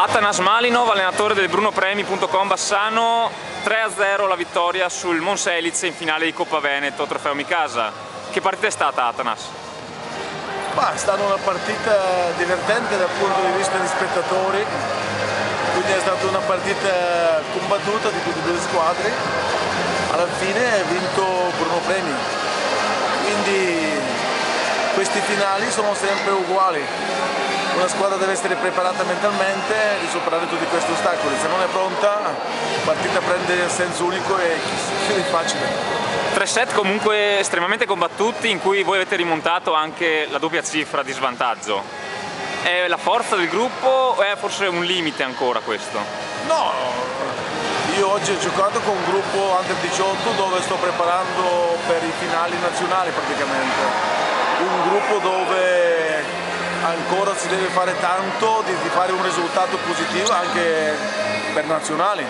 Atanas Malinov, allenatore del BrunoPremi.com Bassano, 3-0 la vittoria sul Monselice in finale di Coppa Veneto, Trofeo Mikasa. Che partita è stata, Atanas? È stata una partita divertente dal punto di vista di spettatori, quindi è stata una partita combattuta di tutte e due le squadre. Alla fine ha vinto BrunoPremi, quindi questi finali sono sempre uguali. Una squadra deve essere preparata mentalmente di superare tutti questi ostacoli, se non è pronta la partita prende senso unico e è facile. 3 set comunque estremamente combattuti in cui voi avete rimontato anche la doppia cifra di svantaggio. È la forza del gruppo o è forse un limite ancora questo? No, io oggi ho giocato con un gruppo Under 18 dove sto preparando per i finali nazionali praticamente. Un gruppo dove ancora si deve fare tanto di fare un risultato positivo anche per nazionali,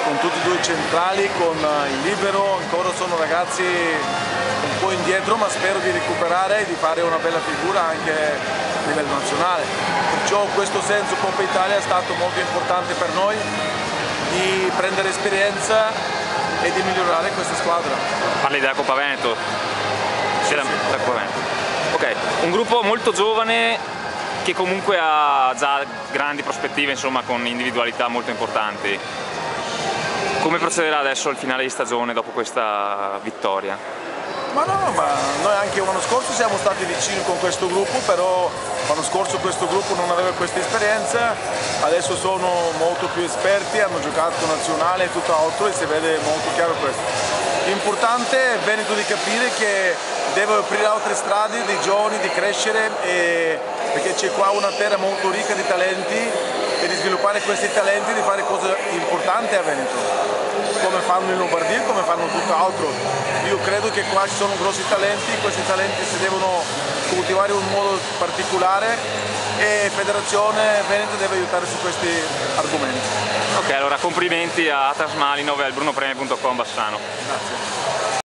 con tutti e due i centrali, con il libero, ancora sono ragazzi un po' indietro, ma spero di recuperare e di fare una bella figura anche a livello nazionale. Perciò in questo senso Coppa Italia è stato molto importante per noi di prendere esperienza e di migliorare questa squadra. Parli della Coppa Veneto? Sì, della Coppa Veneto. Ok, un gruppo molto giovane che comunque ha già grandi prospettive, insomma, con individualità molto importanti. Come procederà adesso al finale di stagione dopo questa vittoria? Ma noi anche l'anno scorso siamo stati vicini con questo gruppo, però l'anno scorso questo gruppo non aveva questa esperienza, adesso sono molto più esperti, hanno giocato nazionale e tutto altro e si vede molto chiaro questo. L'importante è Veneto di capire che deve aprire altre strade dei giovani, di crescere, perché c'è qua una terra molto ricca di talenti e di sviluppare questi talenti, di fare cose importanti a Veneto, come fanno in Lombardia, come fanno tutto altro. Io credo che qua ci sono grossi talenti, questi talenti si devono coltivare in un modo particolare e Federazione Veneto deve aiutare su questi argomenti. Ok, allora complimenti a Atanas Malinov e al BrunoPremi.com Bassano. Grazie.